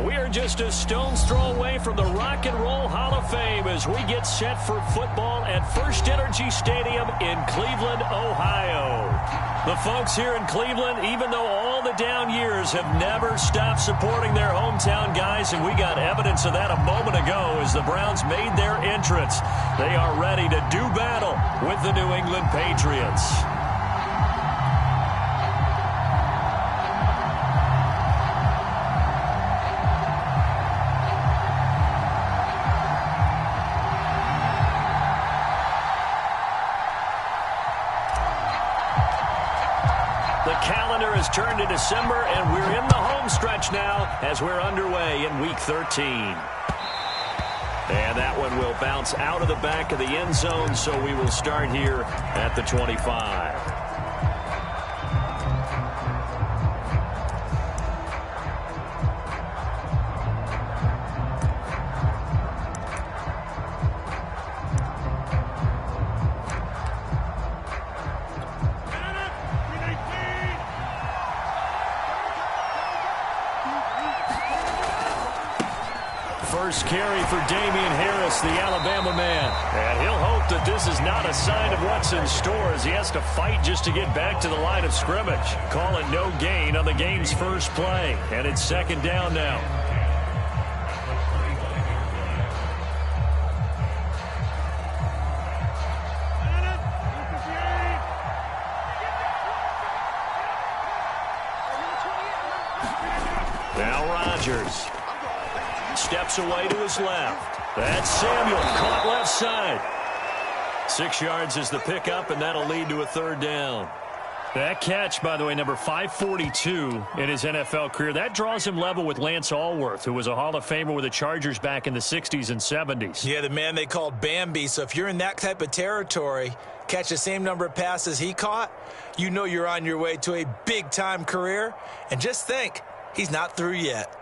We are just a stone's throw away from the Rock and Roll Hall of Fame as we get set for football at First Energy Stadium in Cleveland, Ohio. The folks here in Cleveland, even though all the down years, have never stopped supporting their hometown guys, and we got evidence of that a moment ago as the Browns made their entrance. They are ready to do battle with the New England Patriots. Turned to December, and we're in the home stretch now as we're underway in Week 13. And that one will bounce out of the back of the end zone, so we will start here at the 25. First carry for Damian Harris, the Alabama man. And he'll hope that this is not a sign of what's in store as he has to fight just to get back to the line of scrimmage. Call it no gain on the game's first play. And it's second down now. Now Rodgers. Steps away to his left. That's Samuel, caught left side. 6 yards is the pickup, and that'll lead to a third down. That catch, by the way, number 542 in his NFL career, that draws him level with Lance Allworth, who was a Hall of Famer with the Chargers back in the 60s and 70s. Yeah, the man they called Bambi. So if you're in that type of territory, catch the same number of passes he caught, you know you're on your way to a big-time career. And just think, he's not through yet.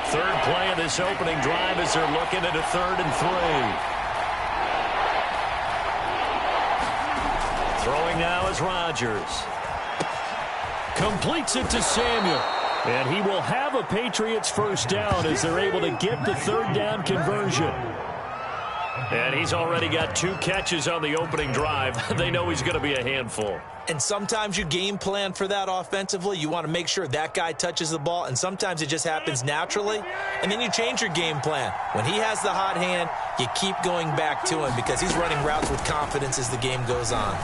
Third play of this opening drive as they're looking at a 3rd and 3. Throwing now is Rodgers. Completes it to Samuel. And he will have a Patriots first down as they're able to get the third down conversion. And he's already got 2 catches on the opening drive. They know he's going to be a handful. And sometimes you game plan for that offensively. You want to make sure that guy touches the ball, and sometimes it just happens naturally. And then you change your game plan. When he has the hot hand, you keep going back to him because he's running routes with confidence as the game goes on.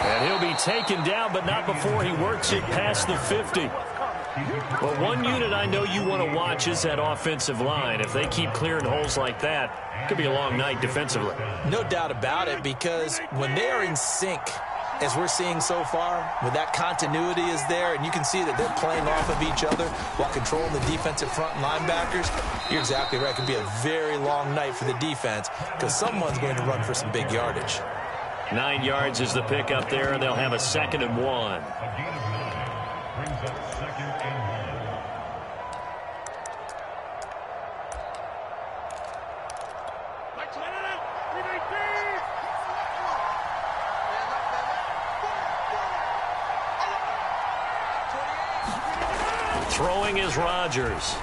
And he'll be taken down, but not before he works it past the 50. Well, one unit I know you want to watch is that offensive line. If they keep clearing holes like that, it could be a long night defensively. No doubt about it, because when they are in sync, as we're seeing so far, when that continuity is there, and you can see that they're playing off of each other while controlling the defensive front and linebackers, you're exactly right. It could be a very long night for the defense because someone's going to run for some big yardage. 9 yards is the pickup there, and they'll have a 2nd and 1. Throwing is Rodgers.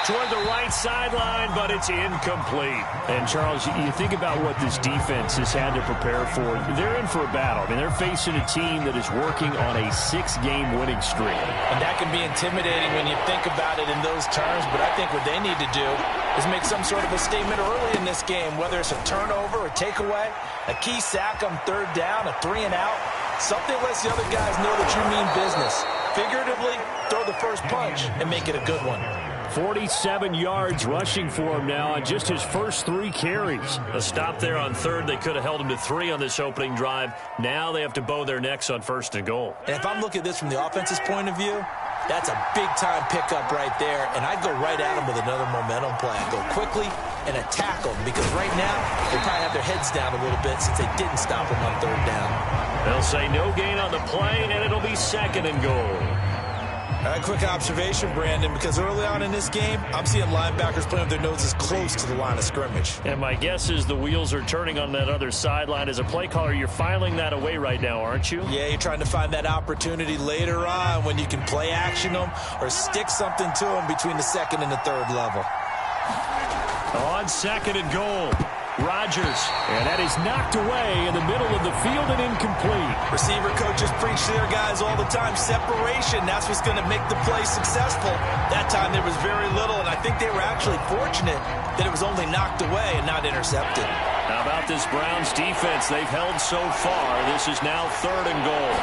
Toward the right sideline, but it's incomplete. And, Charles, you think about what this defense has had to prepare for. They're in for a battle. I mean, they're facing a team that is working on a 6-game winning streak. And that can be intimidating when you think about it in those terms, but I think what they need to do is make some sort of a statement early in this game, whether it's a turnover, a takeaway, a key sack on 3rd down, a 3-and-out, something lets the other guys know that you mean business. Figuratively, throw the first punch and make it a good one. 47 yards rushing for him now on just his first 3 carries. A stop there on 3rd. They could have held him to 3 on this opening drive. Now they have to bow their necks on 1st and goal. And if I'm looking at this from the offense's point of view, that's a big-time pickup right there. And I'd go right at him with another momentum play. I'd go quickly and attack them because right now they probably have their heads down a little bit since they didn't stop him on 3rd down. They'll say no gain on the play, and it'll be 2nd and goal. Quick observation, Brandon, because early on in this game, I'm seeing linebackers playing with their noses close to the line of scrimmage. And my guess is the wheels are turning on that other sideline. As a play caller, you're filing that away right now, aren't you? Yeah, you're trying to find that opportunity later on when you can play action them or stick something to them between the second and the third level. On second and goal, Rodgers. And that is knocked away in the middle of the field and incomplete. Receiver coaches preach to their guys all the time. Separation, that's what's going to make the play successful. That time there was very little, and I think they were actually fortunate that it was only knocked away and not intercepted. How about this Browns defense? They've held so far. This is now third and goal.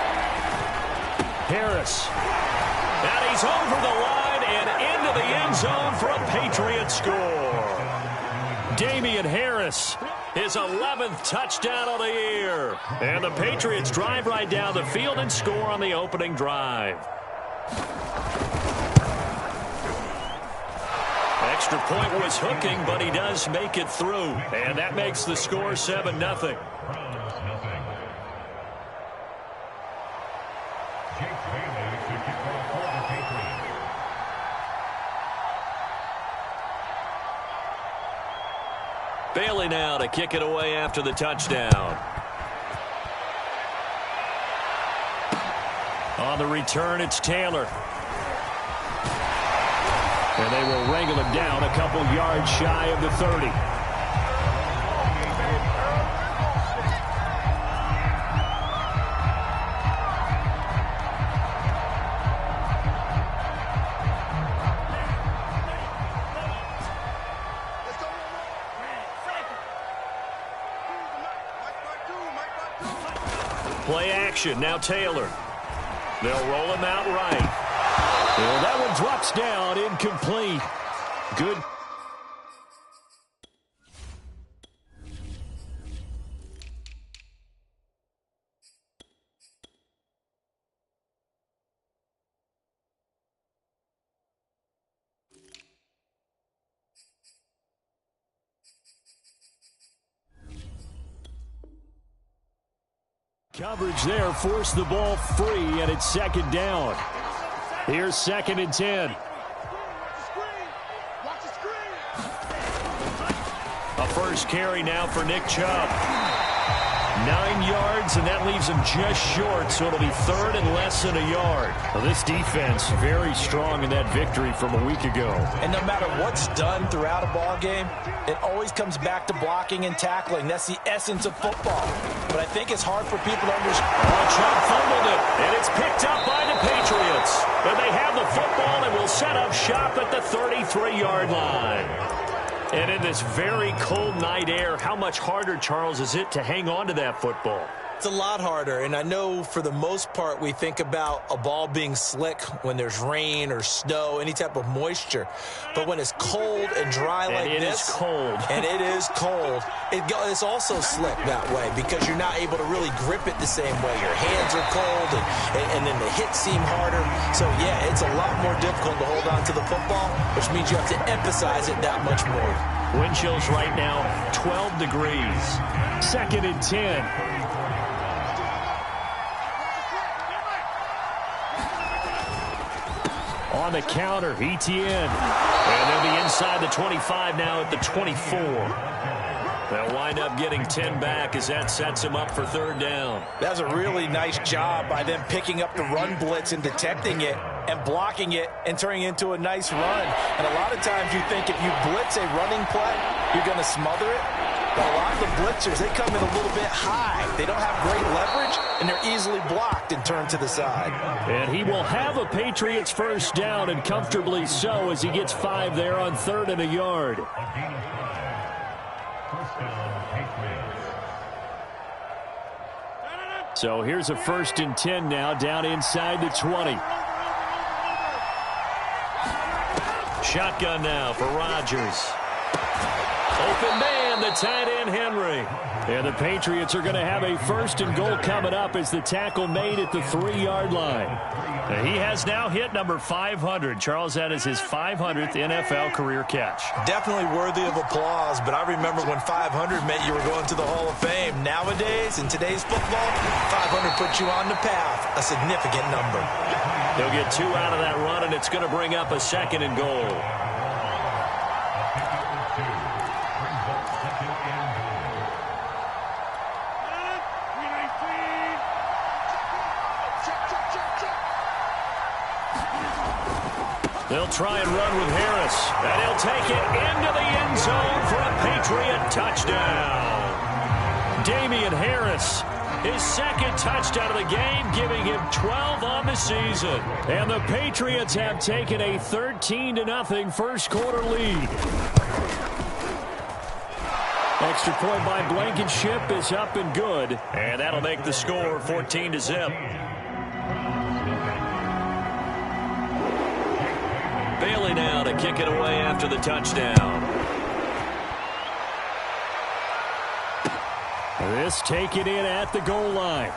Harris. And he's over the line and into the end zone for a Patriot score. Damian Harris, his 11th touchdown of the year. And the Patriots drive right down the field and score on the opening drive. Extra point was hooking, but he does make it through. And that makes the score 7-0. Bailey now to kick it away after the touchdown. On the return, it's Taylor. And they will wrangle him down a couple yards shy of the 30. Play action, now Taylor. They'll roll him out right. Well, that one drops down, incomplete. Good. Coverage there forced the ball free, and it's second down. Here's second and 10. A first carry now for Nick Chubb. 9 yards, and that leaves him just short, so it'll be third and less than a yard. Well, this defense very strong in that victory from a week ago. And no matter what's done throughout a ball game, it always comes back to blocking and tackling. That's the essence of football. But I think it's hard for people to understand. Oh, Chubb fumbled it, and it's picked up by the Patriots. But they have the football and will set up shop at the 33-yard line. And in this very cold night air, how much harder, Charles, is it to hang on to that football? It's a lot harder, and I know for the most part we think about a ball being slick when there's rain or snow, any type of moisture. But when it's cold and dry like this, it is cold. And it is cold, it's also slick that way because you're not able to really grip it the same way. Your hands are cold, and then the hits seem harder. So, yeah, it's a lot more difficult to hold on to the football, which means you have to emphasize it that much more. Wind chills right now, 12 degrees. Second and 10. On the counter, ETN. And they'll be inside the 25 now at the 24. They'll wind up getting 10 back as that sets them up for third down. That was a really nice job by them picking up the run blitz and detecting it and blocking it and turning it into a nice run. And a lot of times you think if you blitz a running play, you're going to smother it. But a lot of the blitzers, they come in a little bit high. They don't have great leverage, and they're easily blocked and turned to the side. And he will have a Patriots first down, and comfortably so, as he gets 5 there on third and a yard. So here's a first and 10 now, down inside the 20. Shotgun now for Rodgers. Open man, the tight end, Henry. And the Patriots are going to have a first and goal coming up as the tackle made at the 3-yard line. And he has now hit number 500. Charles, that is his 500th NFL career catch. Definitely worthy of applause, but I remember when 500 meant you were going to the Hall of Fame. Nowadays, in today's football, 500 puts you on the path, a significant number. He'll get 2 out of that run, and it's going to bring up a 2nd and goal. They'll try and run with Harris, and he'll take it into the end zone for a Patriot touchdown. Damian Harris, his 2nd touchdown of the game, giving him 12 on the season. And the Patriots have taken a 13-0 first quarter lead. Extra point by Blankenship is up and good, and that'll make the score 14-0. Bailey now to kick it away after the touchdown. This taken in at the goal line.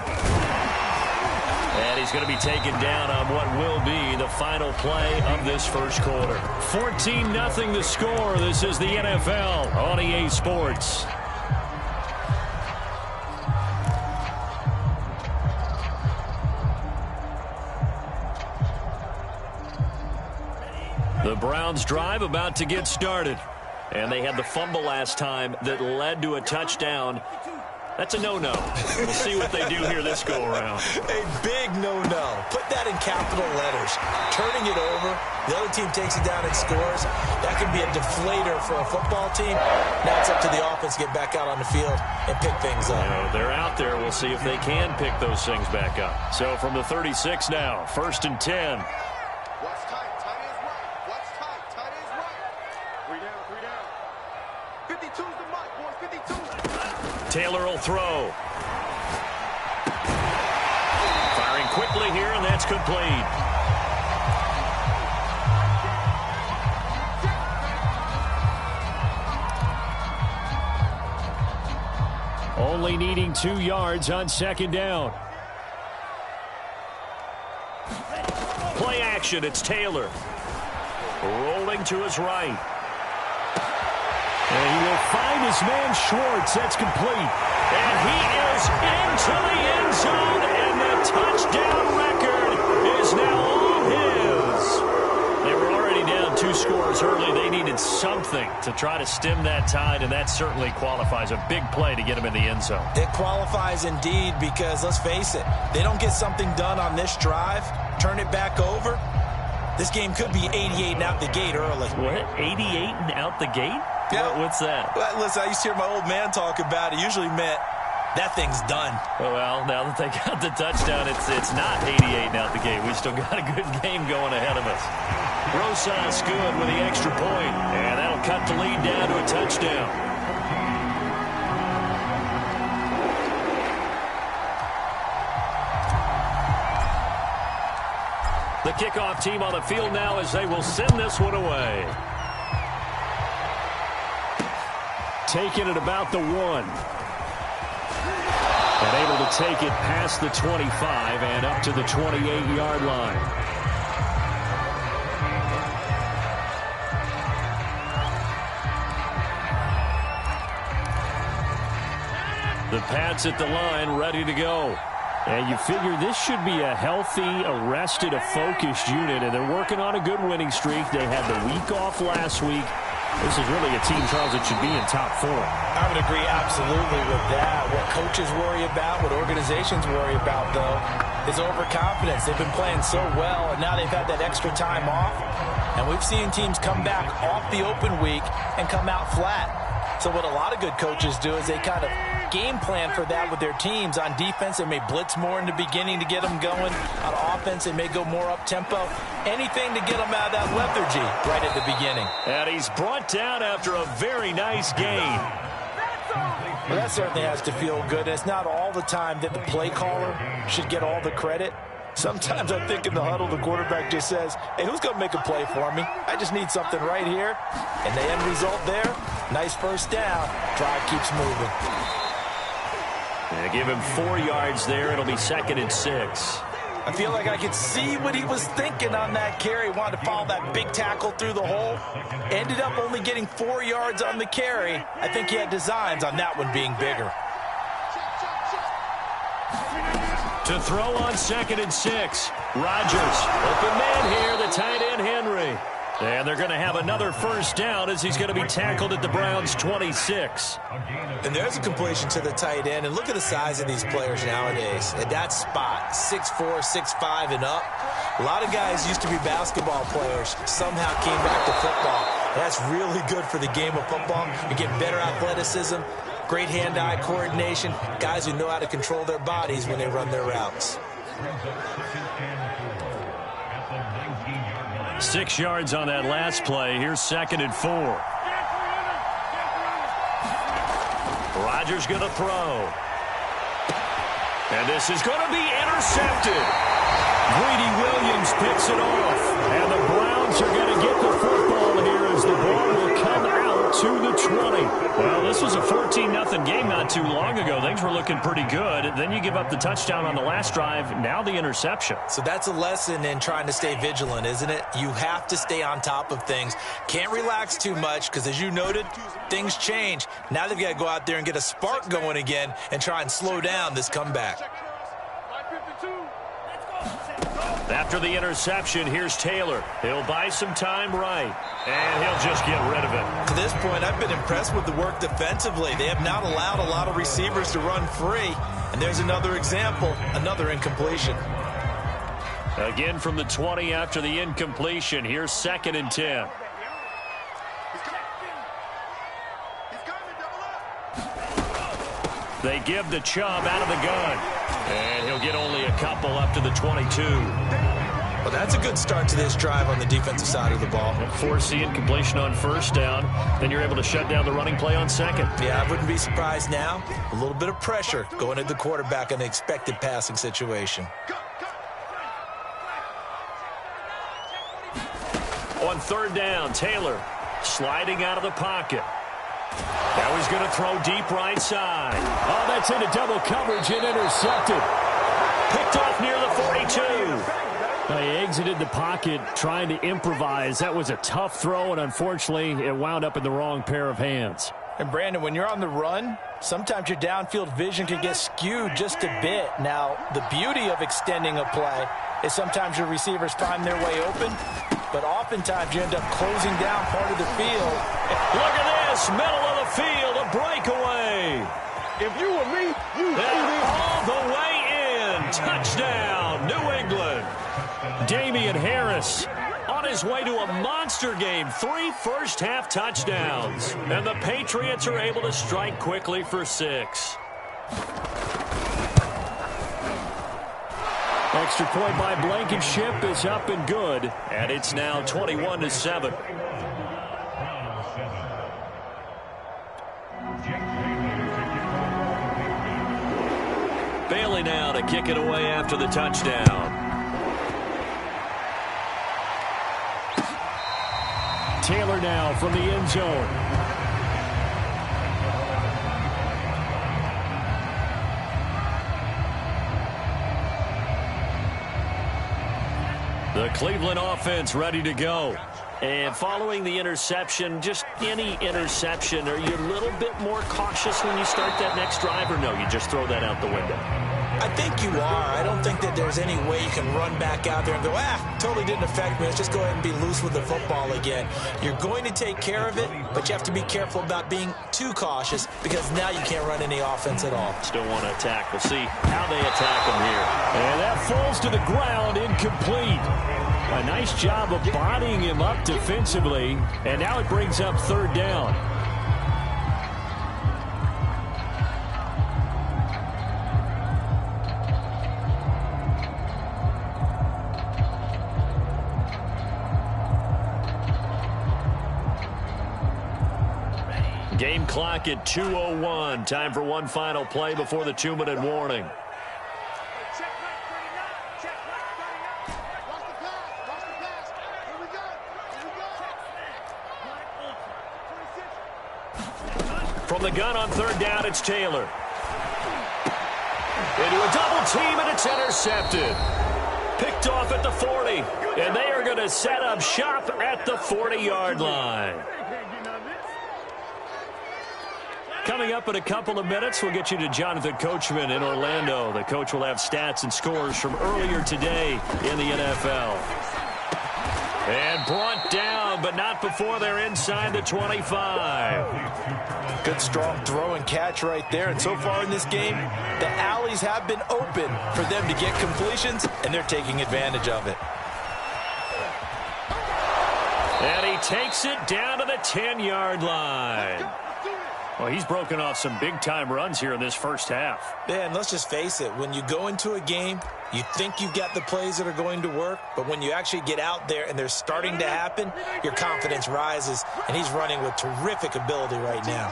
And he's going to be taken down on what will be the final play of this first quarter. 14-0 the score. This is the NFL on EA Sports. The Browns drive about to get started. And they had the fumble last time that led to a touchdown. That's a no-no. We'll see what they do here this go-around. A big no-no. Put that in capital letters. Turning it over, the other team takes it down and scores. That could be a deflator for a football team. Now it's up to the offense to get back out on the field and pick things up. They're out there. We'll see if they can pick those things back up. So from the 36 now, 1st and 10. What's tight? Tight is right. What's tight? Tight is right. 3 down, 3 down. 52's the mark, boys. 52. Taylor will throw. Firing quickly here, and that's complete. Only needing 2 yards on 2nd down. Play action, it's Taylor. Rolling to his right. And he will find his man Schwartz. That's complete. And he is into the end zone, and the touchdown record is now all his. They were already down 2 scores early. They needed something to try to stem that tide, and that certainly qualifies. A big play to get him in the end zone. It qualifies indeed because, let's face it, they don't get something done on this drive, turn it back over, this game could be 88 and out the gate early. What? 88 and out the gate? Yeah. What's that? Well, listen, I used to hear my old man talk about it. Usually meant that thing's done. Well, now that they got the touchdown, it's not 88 and out the gate. We still got a good game going ahead of us. Rosas good with the extra point, and that'll cut the lead down to a touchdown. The kickoff team on the field now as they will send this one away. Taking it about the 1. And able to take it past the 25 and up to the 28-yard line. The Pats at the line, ready to go. And you figure this should be a healthy, arrested, a focused unit, and they're working on a good winning streak. They had the week off last week. This is really a team, Charles, that should be in top 4. I would agree absolutely with that. What coaches worry about, what organizations worry about, though, is overconfidence. They've been playing so well, and now they've had that extra time off. And we've seen teams come back off the open week and come out flat. So what a lot of good coaches do is they kind of game plan for that with their teams. On defense, they may blitz more in the beginning to get them going. On offense, they may go more up-tempo. Anything to get them out of that lethargy right at the beginning. And he's brought down after a very nice gain. Well, that certainly has to feel good. It's not all the time that the play caller should get all the credit. Sometimes I think in the huddle, the quarterback just says, hey, who's going to make a play for me? I just need something right here. And the end result there, nice first down. Drive keeps moving. And give him 4 yards there. It'll be 2nd and 6. I feel like I could see what he was thinking on that carry. Wanted to follow that big tackle through the hole. Ended up only getting 4 yards on the carry. I think he had designs on that one being bigger. To throw on 2nd and 6. Rodgers, open man here, the tight end Henry. And they're going to have another first down as he's going to be tackled at the Browns' 26. And there's a completion to the tight end. And look at the size of these players nowadays. At that spot, 6'4", 6'5", and up. A lot of guys used to be basketball players, somehow came back to football. That's really good for the game of football. You get better athleticism, great hand-eye coordination, guys who know how to control their bodies when they run their routes. 6 yards on that last play. Here's 2nd and 4. Rodgers going to throw. And this is going to be intercepted. Greedy Williams picks it off. And the Browns are going to get the football here as the ball will come out to the 20. Well, this was a 14-0 game not too long ago. Things were looking pretty good. Then you give up the touchdown on the last drive. Now the interception. So that's a lesson in trying to stay vigilant, isn't it? You have to stay on top of things. Can't relax too much because, as you noted, things change. Now they've got to go out there and get a spark going again and try and slow down this comeback. After the interception, here's Taylor. He'll buy some time right, and he'll just get rid of it. To this point, I've been impressed with the work defensively. They have not allowed a lot of receivers to run free. And there's another example, another incompletion. Again from the 20 after the incompletion. Here's 2nd and 10. They give the Chubb out of the gun. And he'll get only a couple up to the 22. Well, that's a good start to this drive on the defensive side of the ball. Force the incompletion on first down. Then you're able to shut down the running play on second. Yeah, I wouldn't be surprised now. A little bit of pressure going at the quarterback in an expected passing situation. On 3rd down, Taylor sliding out of the pocket. Now he's going to throw deep right side. Oh, that's into double coverage and intercepted. Picked off near the 42. He exited the pocket trying to improvise. That was a tough throw, and unfortunately, it wound up in the wrong pair of hands. And, Brandon, when you're on the run, sometimes your downfield vision can get skewed just a bit. Now, the beauty of extending a play is sometimes your receivers find their way open, but oftentimes you end up closing down part of the field. Look at this, middle of the field, a breakaway. If you were me, you all the way in. Touchdown, New England. Damian Harris on his way to a monster game. 3 first-half touchdowns. And the Patriots are able to strike quickly for 6. Extra point by Blankenship is up and good. And it's now 21-7. Bailey now to kick it away after the touchdown. Taylor now from the end zone. The Cleveland offense ready to go. And following the interception, just any interception, are you a little bit more cautious when you start that next drive, or no, you just throw that out the window? I think you are. I don't think that there's any way you can run back out there and go, totally didn't affect me. Let's just go ahead and be loose with the football again. You're going to take care of it, but you have to be careful about being too cautious because now you can't run any offense at all. Still want to attack. We'll see how they attack him here. And that falls to the ground, incomplete. A nice job of bodying him up defensively, and now it brings up 3rd down. Game clock at 2:01. Time for one final play before the 2-minute warning. From the gun on 3rd down, it's Taylor. Into a double team, and it's intercepted. Picked off at the 40, and they are going to set up shop at the 40-yard line. Coming up in a couple of minutes, we'll get you to Jonathan Coachman in Orlando. The coach will have stats and scores from earlier today in the NFL. And brought down, but not before they're inside the 25. Good, strong throw and catch right there. And so far in this game, the alleys have been open for them to get completions, and they're taking advantage of it. And he takes it down to the 10-yard line. Well, he's broken off some big-time runs here in this first half. Yeah, and let's just face it. When you go into a game, you think you've got the plays that are going to work, but when you actually get out there and they're starting to happen, your confidence rises, and he's running with terrific ability right now.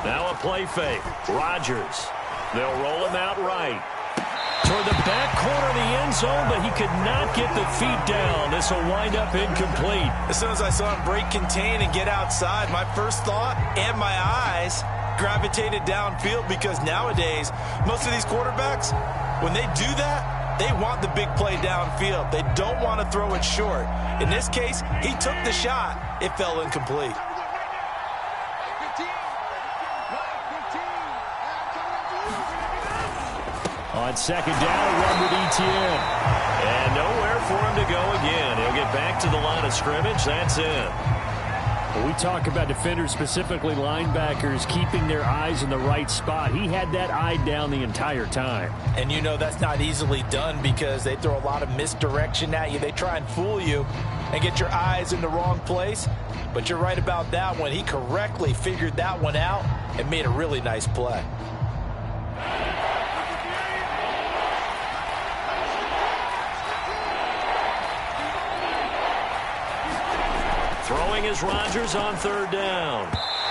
Now a play fake. Rodgers. They'll roll him out right. Toward the back corner of the end zone, but he could not get the feet down. This will wind up incomplete. As soon as I saw him break contain and get outside, my first thought and my eyes gravitated downfield, because nowadays, most of these quarterbacks, when they do that, they want the big play downfield. They don't want to throw it short. In this case, he took the shot. It fell incomplete. On second down, a run with Etienne. And nowhere for him to go again. He'll get back to the line of scrimmage. That's it. When we talk about defenders, specifically linebackers, keeping their eyes in the right spot, he had that eye down the entire time. And you know that's not easily done, because they throw a lot of misdirection at you. They try and fool you and get your eyes in the wrong place. But you're right about that one. He correctly figured that one out and made a really nice play. Throwing is Rodgers on third down.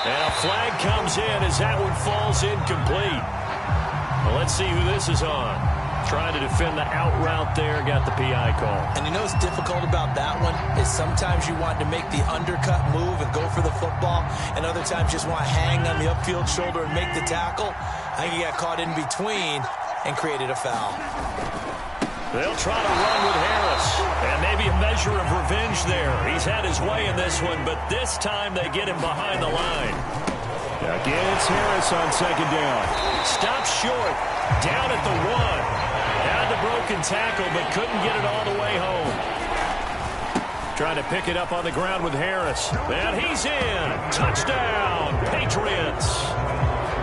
And a flag comes in as that one falls incomplete. Well, let's see who this is on. Trying to defend the out route there, got the PI call. And you know what's difficult about that one is sometimes you want to make the undercut move and go for the football, and other times you just want to hang on the upfield shoulder and make the tackle. I think he got caught in between and created a foul. They'll try to run with Harris, and maybe a measure of revenge there. He's had his way in this one, but this time they get him behind the line. Again, it's Harris on second down. Stopped short, down at the 1. Had the broken tackle, but couldn't get it all the way home. Trying to pick it up on the ground with Harris. And he's in. Touchdown, Patriots.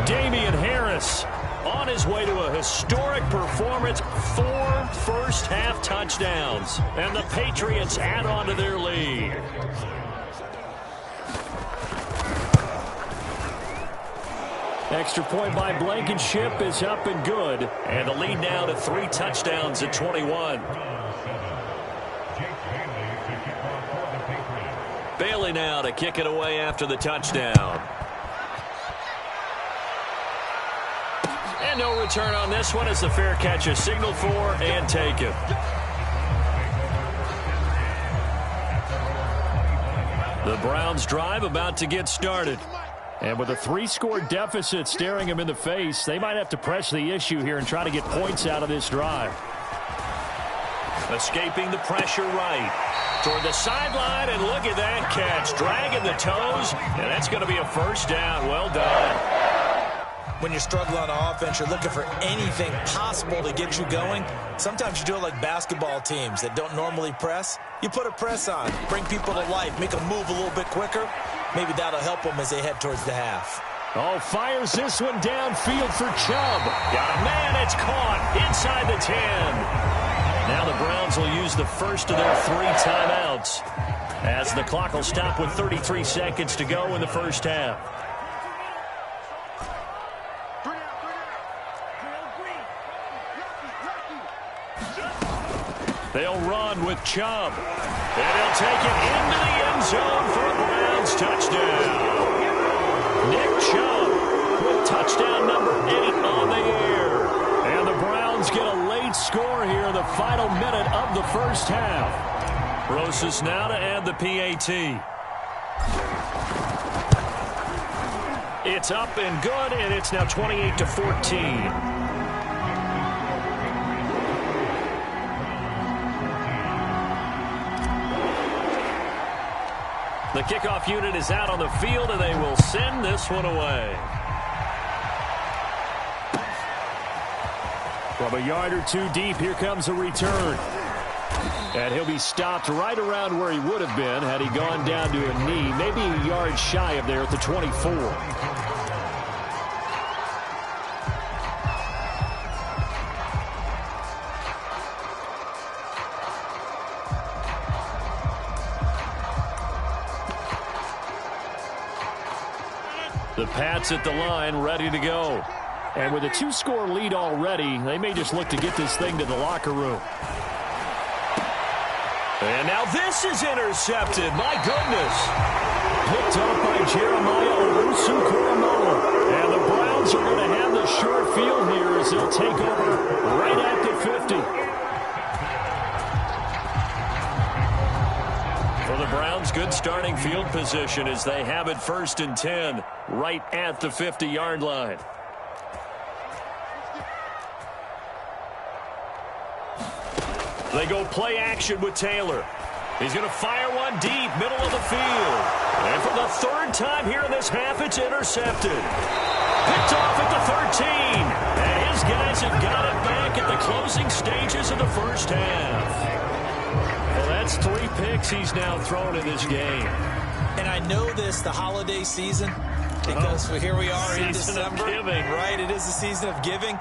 Damian Harris on his way to a historic performance, 4 first-half touchdowns, and the Patriots add on to their lead. Extra point by Blankenship is up and good, and the lead now to 3 touchdowns at 21. Bailey now to kick it away after the touchdown. And no return on this one as the fair catch is signaled for and taken. The Browns drive about to get started. And with a 3-score deficit staring him in the face, they might have to press the issue here and try to get points out of this drive. Escaping the pressure right. Toward the sideline, and look at that catch. Dragging the toes, and that's going to be a first down. Well done. When you're struggling on offense, you're looking for anything possible to get you going. Sometimes you do it like basketball teams that don't normally press. You put a press on, bring people to life, make them move a little bit quicker. Maybe that'll help them as they head towards the half. Oh, fires this one downfield for Chubb. Got a man, it's caught inside the 10. Now the Browns will use the first of their 3 timeouts as the clock will stop with 33 seconds to go in the first half. They'll run with Chubb. And he'll take it into the end zone for a Browns touchdown. Nick Chubb with touchdown number 8 on the air. And the Browns get a late score here in the final minute of the first half. Rosas now to add the PAT. It's up and good, and it's now 28-14. The kickoff unit is out on the field, and they will send this one away. From a yard or two deep, here comes a return. And he'll be stopped right around where he would have been had he gone down to a knee, maybe a yard shy of there at the 24. The Pats at the line, ready to go. And with a 2-score lead already, they may just look to get this thing to the locker room. And now this is intercepted. My goodness. Picked up by Jeremiah Owusu-Koramoah. And the Browns are going to have the short field here as they'll take over right at the 50. For the Browns, good starting field position as they have it 1st and 10 right at the 50-yard line. They go play action with Taylor. He's going to fire one deep, middle of the field. And for the 3rd time here in this half, it's intercepted. Picked off at the 13. And his guys have got it back at the closing stages of the first half. Well, that's 3 picks he's now thrown in this game. And I know this, the holiday season, because here we are in December. Right, it is the season of giving.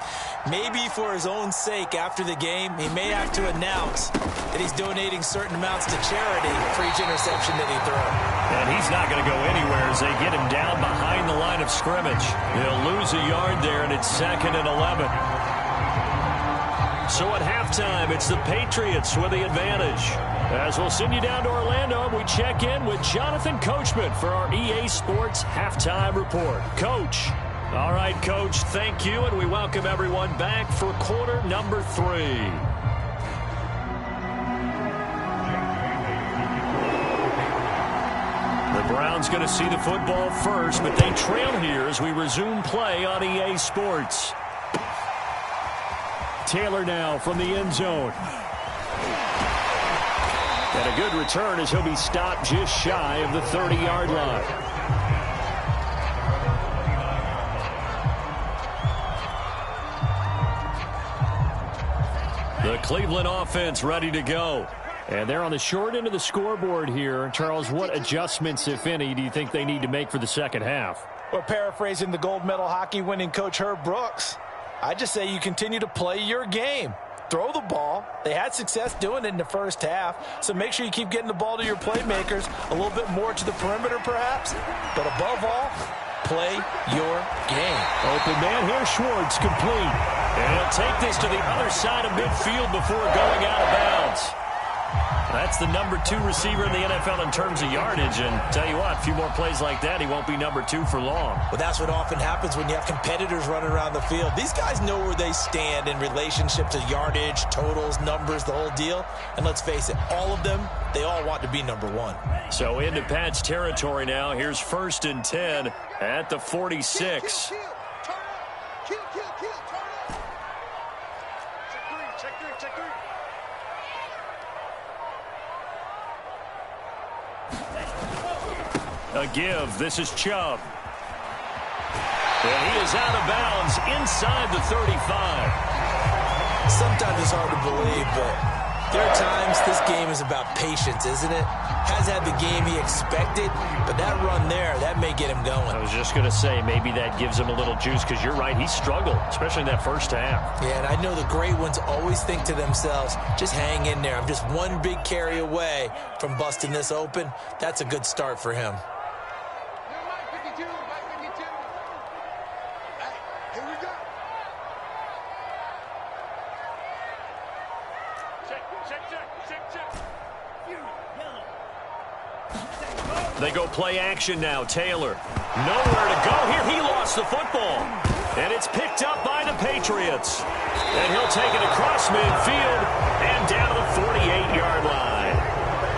Maybe for his own sake after the game, he may have to announce that he's donating certain amounts to charity for each interception that he throws. And he's not going to go anywhere as they get him down behind the line of scrimmage. They'll lose a yard there, and it's 2nd and 11. So at halftime, it's the Patriots with the advantage. As we'll send you down to Orlando, we check in with Jonathan Coachman for our EA Sports Halftime Report. Coach. All right, Coach, thank you, and we welcome everyone back for quarter number 3. The Browns going to see the football first, but they trail here as we resume play on EA Sports. Taylor now from the end zone. And a good return as he'll be stopped just shy of the 30-yard line. The Cleveland offense ready to go. And they're on the short end of the scoreboard here. Charles, what adjustments, if any, do you think they need to make for the second half? Well, paraphrasing the gold medal hockey winning coach Herb Brooks, I just say you continue to play your game. Throw the ball. They had success doing it in the first half, so make sure you keep getting the ball to your playmakers, a little bit more to the perimeter perhaps, but above all, play your game. Open man here, Schwartz, complete. And he'll take this to the other side of midfield before going out of bounds. That's the number 2 receiver in the NFL in terms of yardage, and tell you what, a few more plays like that, he won't be number 2 for long. Well, that's what often happens when you have competitors running around the field. These guys know where they stand in relationship to yardage, totals, numbers, the whole deal. And let's face it, all of them, they all want to be number 1. So into Pat's territory now. Here's 1st and 10 at the 46. Turn up. Turn up. Check 3. A give. This is Chubb. And he is out of bounds inside the 35. Sometimes it's hard to believe, but there are times this game is about patience, isn't it? Has had the game he expected, but that run there, that may get him going. I was just going to say, maybe that gives him a little juice, because you're right, he struggled, especially in that first half. Yeah, and I know the great ones always think to themselves, just hang in there. I'm just one big carry away from busting this open. That's a good start for him. They go play action now. Taylor, nowhere to go here. He lost the football. And it's picked up by the Patriots. And he'll take it across midfield and down to the 48-yard line.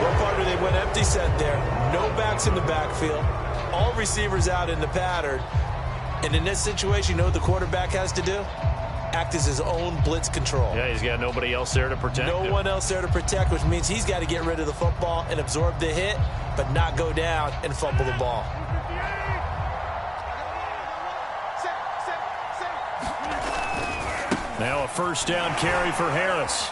Well, partner, they went empty set there. No backs in the backfield. All receivers out in the pattern. And in this situation, you know what the quarterback has to do? Act as his own blitz control. Yeah, he's got nobody else there to protect him. No one else there to protect, which means he's got to get rid of the football and absorb the hit. but not go down and fumble the ball. Now a first down carry for Harris.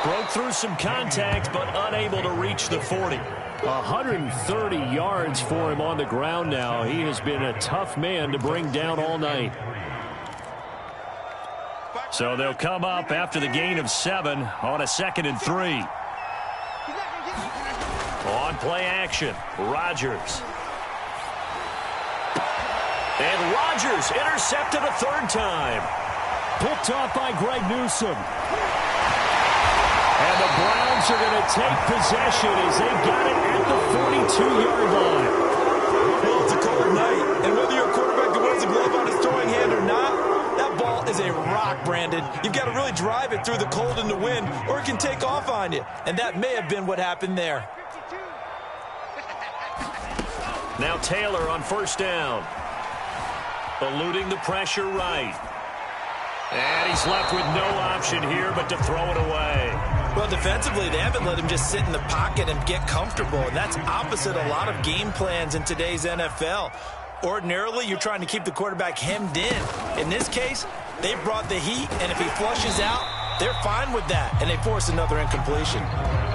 Broke through some contact, but unable to reach the 40. 130 yards for him on the ground now. He has been a tough man to bring down all night. So they'll come up after the gain of 7 on a 2nd and 3. On play action, Rodgers. And Rodgers intercepted a 3rd time. Picked off by Greg Newsome. And the Browns are going to take possession as they got it at the 42-yard line. Well, it's a cold night, and whether you're a quarterback that wears a glove on his throwing hand or not, that ball is a rock, Brandon. You've got to really drive it through the cold and the wind, or it can take off on you. And that may have been what happened there. Now Taylor on first down. Eluding the pressure right. And he's left with no option here but to throw it away. Well, defensively, they haven't let him just sit in the pocket and get comfortable, and that's opposite a lot of game plans in today's NFL. Ordinarily, you're trying to keep the quarterback hemmed in. In this case, they brought the heat, and if he flushes out, they're fine with that, and they force another incompletion.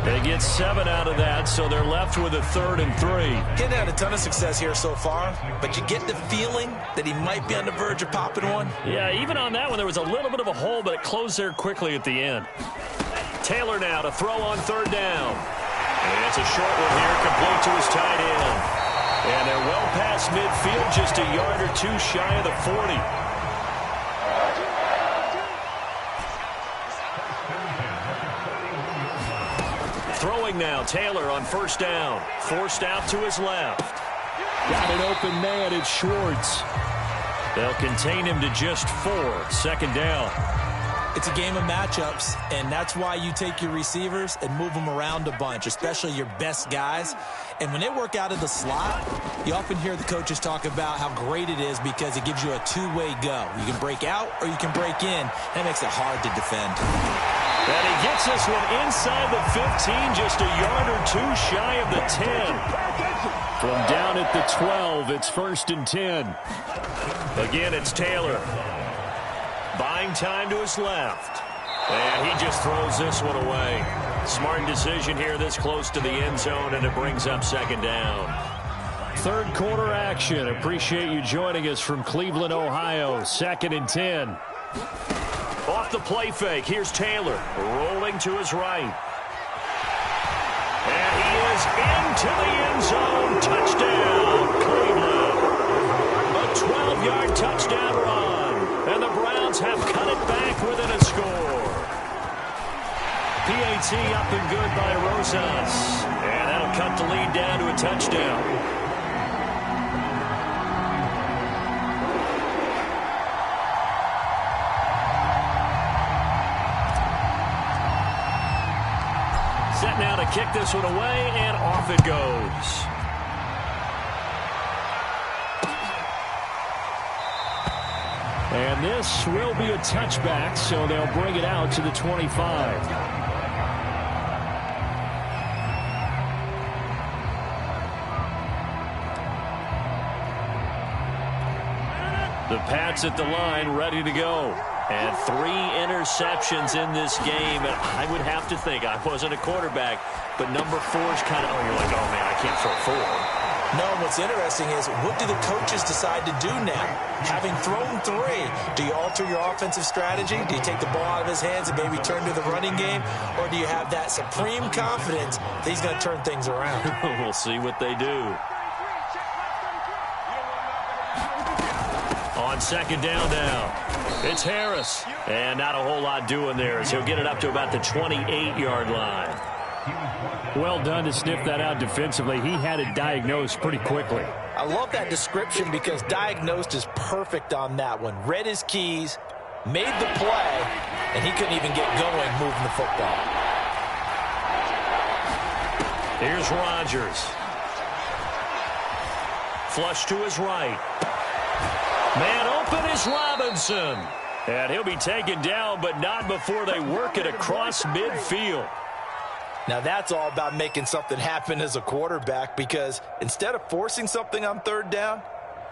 They get 7 out of that, so they're left with a 3rd and 3. He hadn't had a ton of success here so far, but you get the feeling that he might be on the verge of popping one. Yeah, even on that one, there was a little bit of a hole, but it closed there quickly at the end. Taylor now to throw on 3rd down. And it's a short one here, complete to his tight end. And they're well past midfield, just a yard or 2 shy of the 40. Throwing now, Taylor on first down. Forced out to his left. Got an open man, it's Schwartz. They'll contain him to just 4. 2nd down. It's a game of matchups, and that's why you take your receivers and move them around a bunch, especially your best guys. And when they work out of the slot, you often hear the coaches talk about how great it is because it gives you a two-way go. You can break out or you can break in. That makes it hard to defend. And he gets this one inside the 15, just a yard or 2 shy of the 10. From down at the 12, it's 1st and 10. Again, it's Taylor. Buying time to his left. And he just throws this one away. Smart decision here this close to the end zone, and it brings up 2nd down. 3rd quarter action. Appreciate you joining us from Cleveland, Ohio. 2nd and 10. Off the play fake, here's Taylor, rolling to his right. And he is into the end zone. Touchdown, Cleveland. A 12-yard touchdown run. And the Browns have cut it back within a score. PAT up and good by Rosas. And that'll cut the lead down to a touchdown. Set now to kick this one away, and off it goes. And this will be a touchback, so they'll bring it out to the 25. The Pats at the line, ready to go. And 3 interceptions in this game. And I would have to think, I wasn't a quarterback, but number 4 is kind of, you're like, oh, man, I can't throw 4. No, what's interesting is, what do the coaches decide to do now? Having thrown 3, do you alter your offensive strategy? Do you take the ball out of his hands and maybe turn to the running game? Or do you have that supreme confidence that he's going to turn things around? We'll see what they do. On 2nd down now, it's Harris. And not a whole lot doing there as he'll get it up to about the 28-yard line. Well done to sniff that out defensively. He had it diagnosed pretty quickly. I love that description because diagnosed is perfect on that one. Read his keys, made the play, and he couldn't even get going moving the football. Here's Rodgers. Flush to his right. Man open is Robinson. And he'll be taken down, but not before they work it across midfield. Now that's all about making something happen as a quarterback, because instead of forcing something on third down,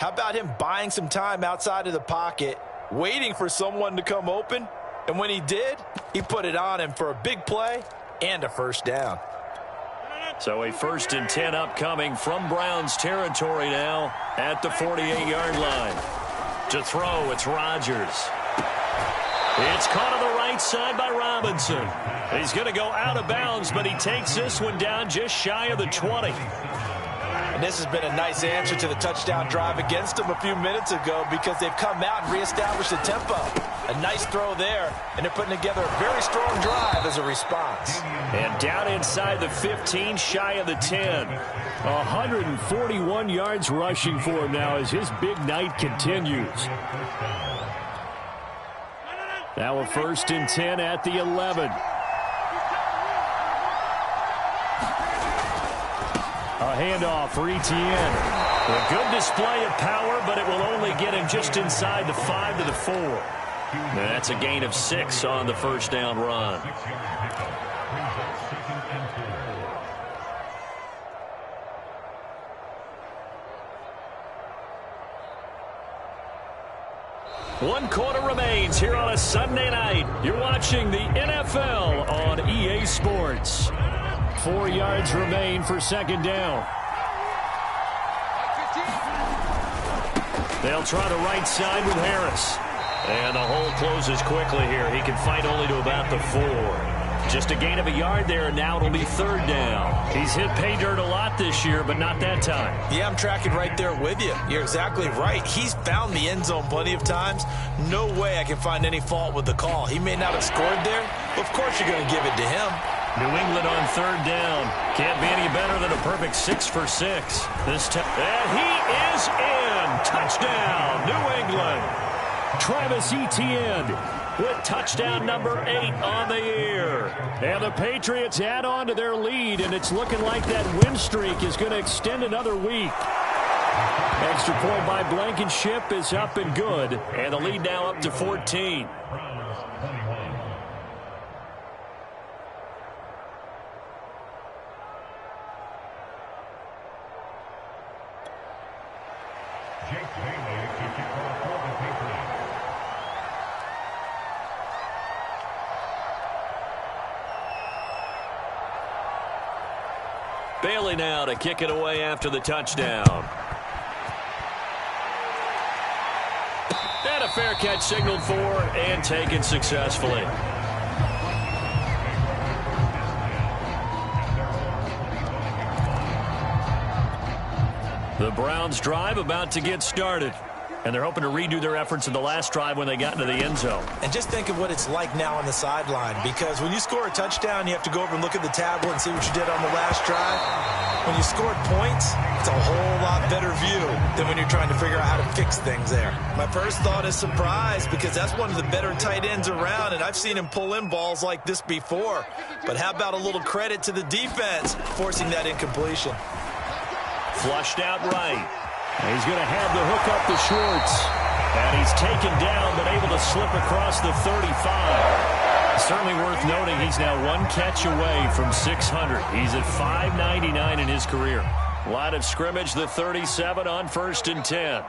how about him buying some time outside of the pocket, waiting for someone to come open, and when he did, he put it on him for a big play and a first down. So a 1st and 10 upcoming from Browns territory now at the 48-yard line. To throw, it's Rodgers. It's caught on the right side by Robinson. He's going to go out of bounds, but he takes this one down just shy of the 20. And this has been a nice answer to the touchdown drive against them a few minutes ago, because they've come out and reestablished the tempo. A nice throw there, and they're putting together a very strong drive as a response. And down inside the 15, shy of the 10. 141 yards rushing for him now as his big night continues. Now a 1st and 10 at the 11. A handoff for Etienne. A good display of power, but it will only get him just inside the 5 to the 4. And that's a gain of 6 on the first down run. One quarter remains here on a Sunday night. You're watching the NFL on EA Sports. 4 yards remain for second down. They'll try the right side with Harris. And the hole closes quickly here. He can fight only to about the 4. Just a gain of a yard there, and now it'll be third down. He's hit pay dirt a lot this year, but not that time. Yeah, I'm tracking right there with you. You're exactly right. He's found the end zone plenty of times. No way I can find any fault with the call. He may not have scored there, but of course you're going to give it to him. New England on third down. Can't be any better than a perfect 6 for 6. This time, and he is in. Touchdown, New England. Travis Etienne with touchdown number 8 on the year. And the Patriots add on to their lead, and it's looking like that win streak is going to extend another week. Extra point by Blankenship is up and good, and the lead now up to 14. Bailey now to kick it away after the touchdown. And a fair catch signaled for and taken successfully. The Browns drive about to get started. And they're hoping to redo their efforts in the last drive when they got into the end zone. And just think of what it's like now on the sideline, because when you score a touchdown, you have to go over and look at the tablet and see what you did on the last drive. When you scored points, it's a whole lot better view than when you're trying to figure out how to fix things there. My first thought is surprise, because that's one of the better tight ends around, and I've seen him pull in balls like this before. But how about a little credit to the defense forcing that incompletion? Flushed out right. He's going to have the hook up to Schwartz. And he's taken down, but able to slip across the 35. Certainly worth noting he's now one catch away from 600. He's at 599 in his career. Line of scrimmage, the 37 on 1st and 10.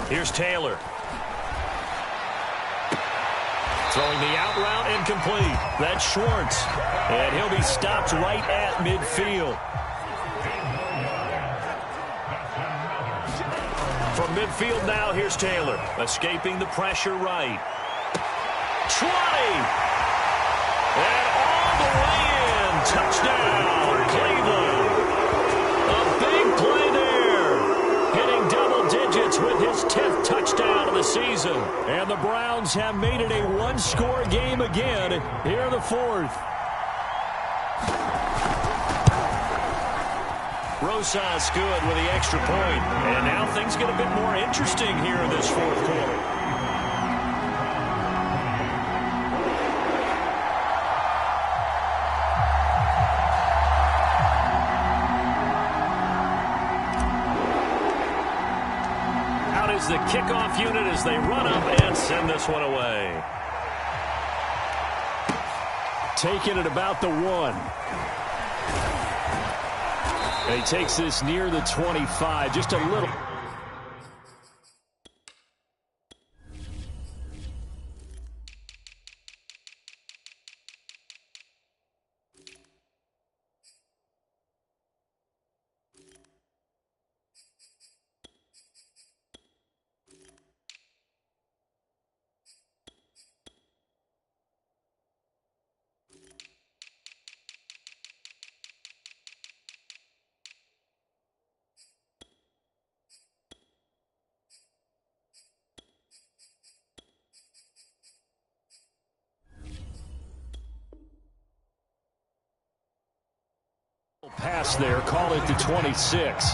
Here's Taylor. Throwing the out route incomplete. That's Schwartz. And he'll be stopped right at midfield. From midfield now, here's Taylor. Escaping the pressure right. 20! And all the way in. Touchdown, Cleveland. A big play there. Hitting double digits with his 10th touchdown of the season. And the Browns have made it a one-score game again here in the 4th. Rosas good with the extra point. And now things get a bit more interesting here in this 4th quarter. Out is the kickoff unit as they run up and send this one away. taken at about the 1. And he takes this near the 25, just a little. Pass there, call it the 26.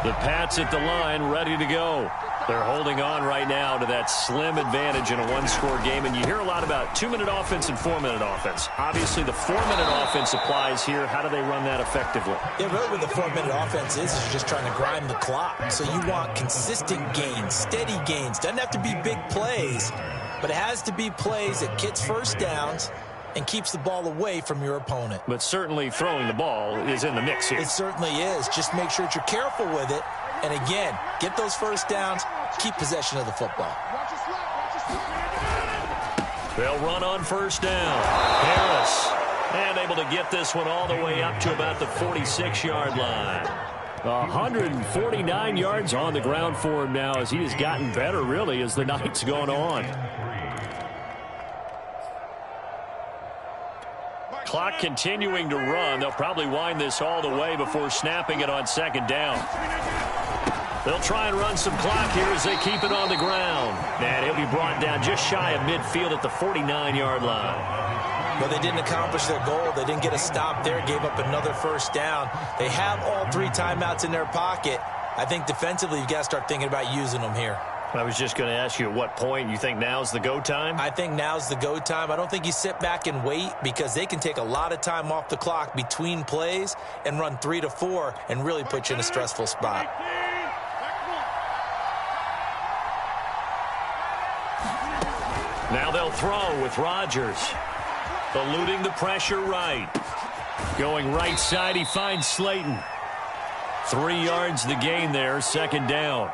The Pats at the line, ready to go. They're holding on right now to that slim advantage in a one-score game. And you hear a lot about 2-minute offense and 4-minute offense. Obviously, the 4-minute offense applies here. How do they run that effectively? Yeah, really what the 4-minute offense is you're just trying to grind the clock. So you want consistent gains, steady gains. Doesn't have to be big plays, but it has to be plays that gets first downs and keeps the ball away from your opponent. But certainly throwing the ball is in the mix here. It certainly is. Just make sure that you're careful with it. And again, get those first downs, keep possession of the football. They'll run on first down. Harris, and able to get this one all the way up to about the 46-yard line. 149 yards on the ground for him now as he has gotten better, really, as the night's gone on. Clock continuing to run. They'll probably wind this all the way before snapping it on second down. They'll try and run some clock here as they keep it on the ground. And he'll be brought down just shy of midfield at the 49-yard line. Well, they didn't accomplish their goal. They didn't get a stop there, gave up another first down. They have all 3 timeouts in their pocket. I think defensively you've got to start thinking about using them here. I was just going to ask you at what point you think now's the go time? I think now's the go time. I don't think you sit back and wait because they can take a lot of time off the clock between plays and run 3 to 4 and really put you in a stressful spot. Now they'll throw with Rodgers. Eluding the pressure right. Going right side, he finds Slayton. 3 yards the gain there, second down.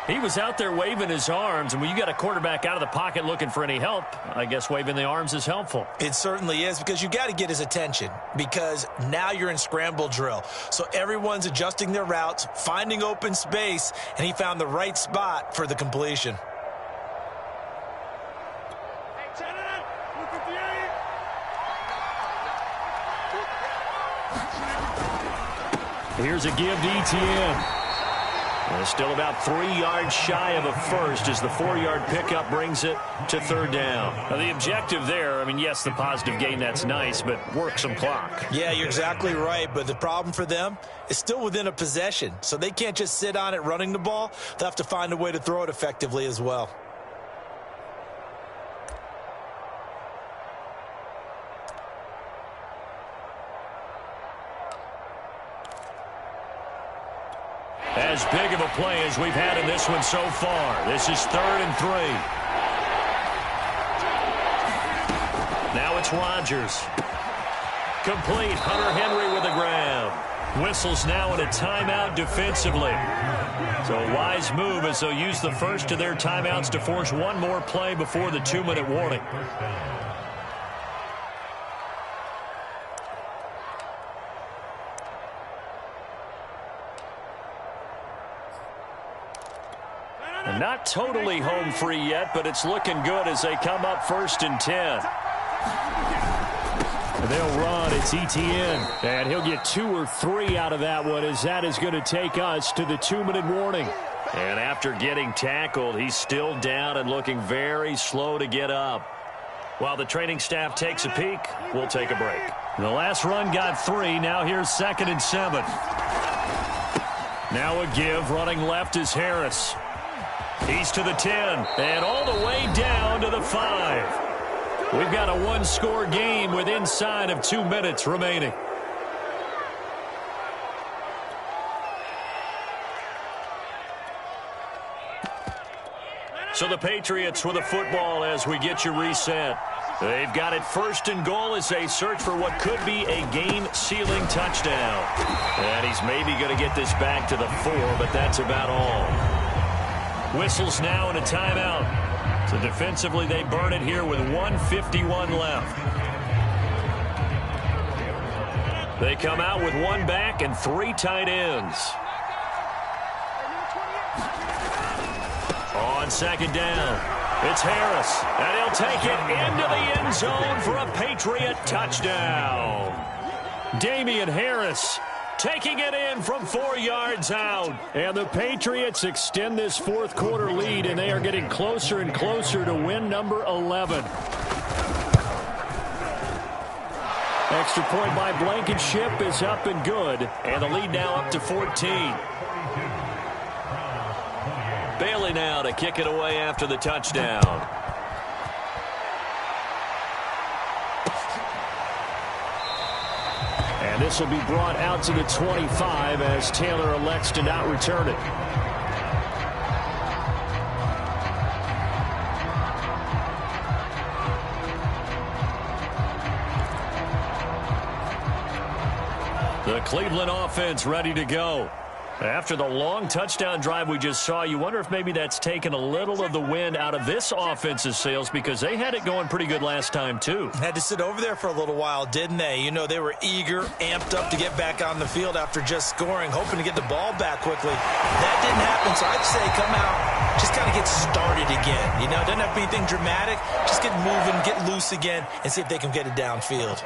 He was out there waving his arms, and when you got a quarterback out of the pocket looking for any help, I guess waving the arms is helpful. It certainly is because you got to get his attention because now you're in scramble drill. So everyone's adjusting their routes, finding open space, and he found the right spot for the completion. Here's a give to Etienne. And still about 3 yards shy of a first as the 4-yard pickup brings it to third down. Now the objective there, I mean, yes, the positive gain, that's nice, but work some clock. Yeah, you're exactly right, but the problem for them is still within a possession. So they can't just sit on it running the ball. They'll have to find a way to throw it effectively as well. As big of a play as we've had in this one so far. This is 3rd and 3. Now it's Rodgers. Complete. Hunter Henry with the ground. Whistles now in a timeout defensively. So a wise move as they'll use the first of their timeouts to force one more play before the 2-minute warning. Not totally home free yet, but it's looking good as they come up 1st and 10. They'll run. It's Etienne. And he'll get 2 or 3 out of that one as that is going to take us to the 2-minute warning. And after getting tackled, he's still down and looking very slow to get up. While the training staff takes a peek, we'll take a break. The last run got 3. Now here's 2nd and 7. Now a give. Running left is Harris. He's to the 10, and all the way down to the 5. We've got a one-score game with inside of 2 minutes remaining. So the Patriots with a football as we get you reset. They've got it 1st and goal as they search for what could be a game-sealing touchdown. And he's maybe going to get this back to the 4, but that's about all. Whistles now and a timeout. So defensively they burn it here with 1:51 left. They come out with 1 back and 3 tight ends. On 2nd down, it's Harris, and he'll take it into the end zone for a Patriot touchdown. Damian Harris taking it in from 4 yards out. And the Patriots extend this 4th quarter lead, and they are getting closer and closer to win number 11. Extra point by Blankenship is up and good, and the lead now up to 14. Bailey now to kick it away after the touchdown. And this will be brought out to the 25 as Taylor elects to not return it. The Cleveland offense ready to go. After the long touchdown drive we just saw, you wonder if maybe that's taken a little of the wind out of this offense's sails because they had it going pretty good last time, too. Had to sit over there for a little while, didn't they? You know, they were eager, amped up to get back on the field after just scoring, hoping to get the ball back quickly. That didn't happen, so I'd say come out, just kind of get started again. You know, doesn't have to be anything dramatic. Just get moving, get loose again, and see if they can get it downfield.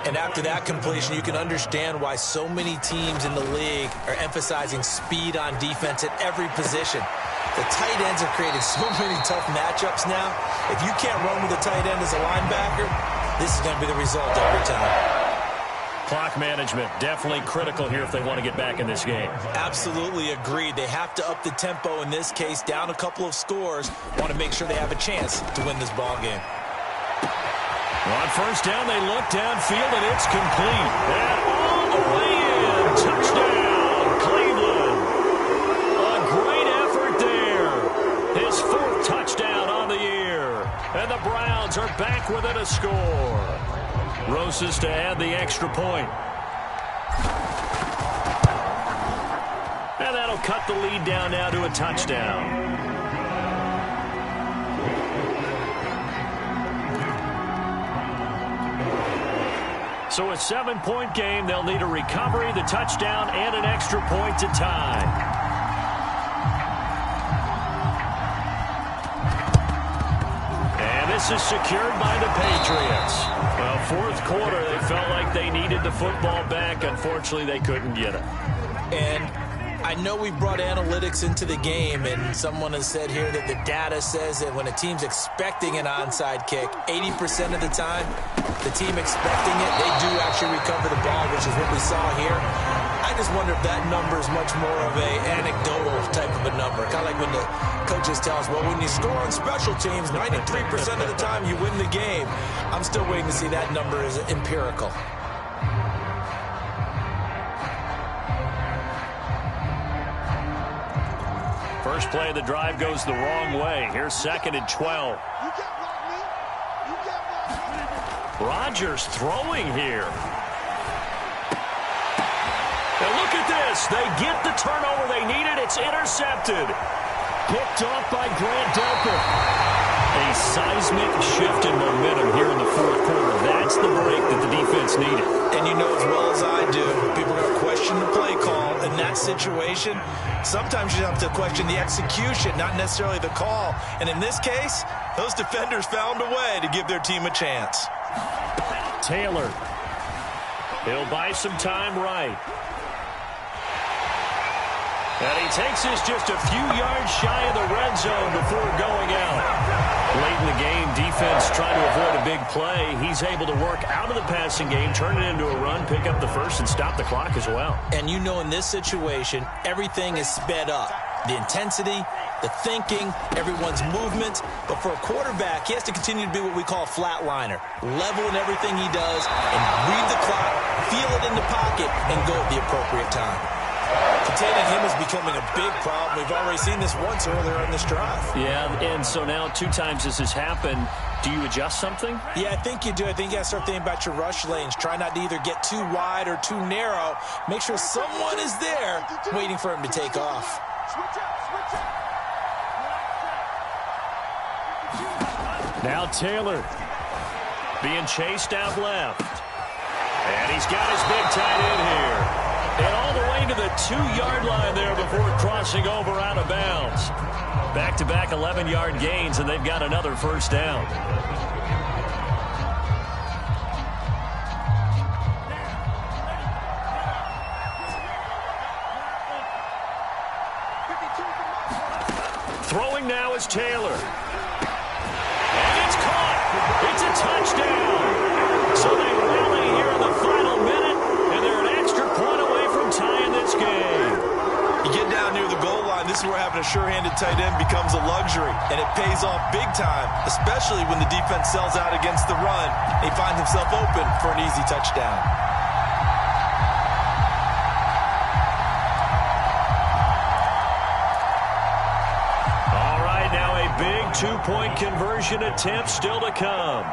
And after that completion, you can understand why so many teams in the league are emphasizing speed on defense at every position. The tight ends have created so many tough matchups now. If you can't run with a tight end as a linebacker, this is going to be the result every time. Clock management definitely critical here if they want to get back in this game. Absolutely agreed. They have to up the tempo in this case, down a couple of scores. Want to make sure they have a chance to win this ball game. On 1st down, they look downfield, and it's complete. And all the way in. Touchdown, Cleveland. A great effort there. His 4th touchdown on the year. And the Browns are back within a score. Roses to add the extra point. And that'll cut the lead down now to a touchdown. So a 7-point game. They'll need a recovery, the touchdown, and an extra point to tie. And this is secured by the Patriots. Well, 4th quarter, they felt like they needed the football back. Unfortunately, they couldn't get it. And I know we brought analytics into the game, and someone has said here that the data says that when a team's expecting an onside kick, 80% of the time, the team expecting it, they do actually recover the ball, which is what we saw here. I just wonder if that number is much more of a anecdotal type of a number. Kind of like when the coaches tell us, well, when you score on special teams, 93% of the time you win the game. I'm still waiting to see that number is empirical. First play of the drive goes the wrong way. Here's 2nd and 12. Rodgers throwing here. And look at this. They get the turnover they needed. It's intercepted. Picked off by Grant Delpit. A seismic shift in momentum here in the 4th quarter. That's the break that the defense needed. And you know as well as I do, people are going to question the play call in that situation. Sometimes you have to question the execution, not necessarily the call. And in this case, those defenders found a way to give their team a chance. Taylor. He'll buy some time right. And he takes this just a few yards shy of the red zone before going out. Late in the game, defense trying to avoid a big play. He's able to work out of the passing game, turn it into a run, pick up the first, and stop the clock as well. And you know in this situation, everything is sped up. The intensity, the thinking, everyone's movement. But for a quarterback, he has to continue to be what we call a flatliner. Level in everything he does and read the clock, feel it in the pocket, and go at the appropriate time. Containing him is becoming a big problem. We've already seen this once earlier in this drive. Yeah, and so now 2 times this has happened. Do you adjust something? Yeah, I think you do. I think you got to start thinking about your rush lanes. Try not to either get too wide or too narrow. Make sure someone is there waiting for him to take off. Now Taylor being chased out left. And he's got his big tight end here. And all the way to the 2-yard line there before crossing over out of bounds. Back-to-back 11-yard gains, and they've got another first down. Throwing now is Taylor. And it's caught. It's a touchdown. So they rally here in the final minute, and they're an extra point away from tying this game. You get down near the goal line, this is where having a sure-handed tight end becomes a luxury, and it pays off big time, especially when the defense sells out against the run. He finds himself open for an easy touchdown. All right, now a big 2-point conversion attempt still to come.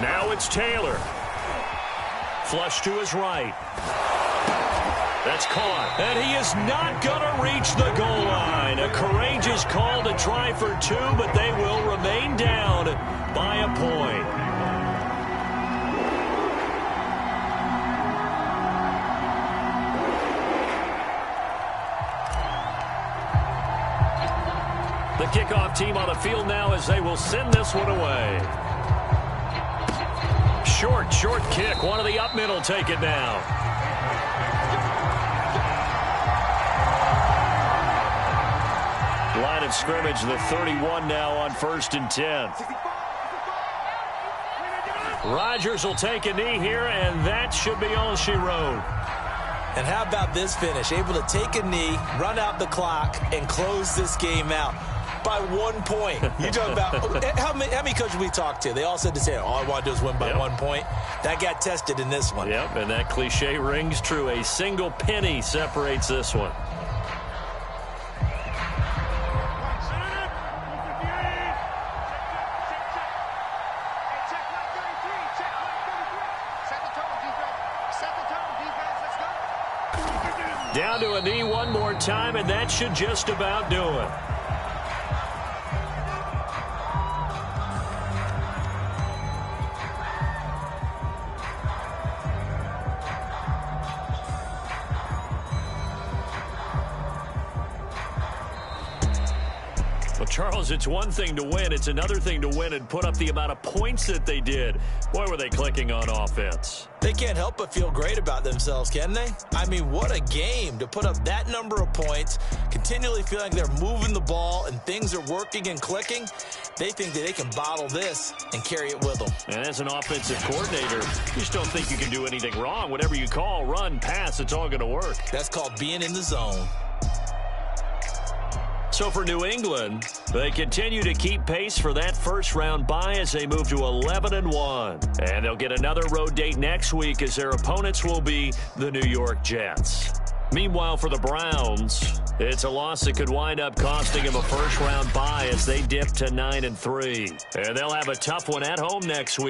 Now it's Taylor. Flush to his right. That's caught. And he is not going to reach the goal line. A courageous call to try for 2, but they will remain down by a point. The kickoff team on the field now as they will send this one away. Short kick. One of the up middle take it now. Line of scrimmage, the 31 now on 1st and 10. Rodgers will take a knee here, and that should be all she wrote. And how about this finish? Able to take a knee, run out the clock, and close this game out by 1 point. You talk about how many coaches we talked to? They all said the same. All I want to do is win by 1 point. That got tested in this one. Yep, and that cliche rings true. A single penny separates this one. Down to a knee one more time, and that should just about do it. Well, Charles, it's one thing to win. It's another thing to win and put up the amount of points that they did. Boy, were they clicking on offense. They can't help but feel great about themselves, can they? I mean, what a game to put up that number of points, continually feel like they're moving the ball and things are working and clicking. They think that they can bottle this and carry it with them. And as an offensive coordinator, you just don't think you can do anything wrong. Whatever you call, run, pass, it's all going to work. That's called being in the zone. So for New England, they continue to keep pace for that first-round bye as they move to 11-1. And they'll get another road date next week as their opponents will be the New York Jets. Meanwhile, for the Browns, it's a loss that could wind up costing them a first-round bye as they dip to 9-3. And they'll have a tough one at home next week.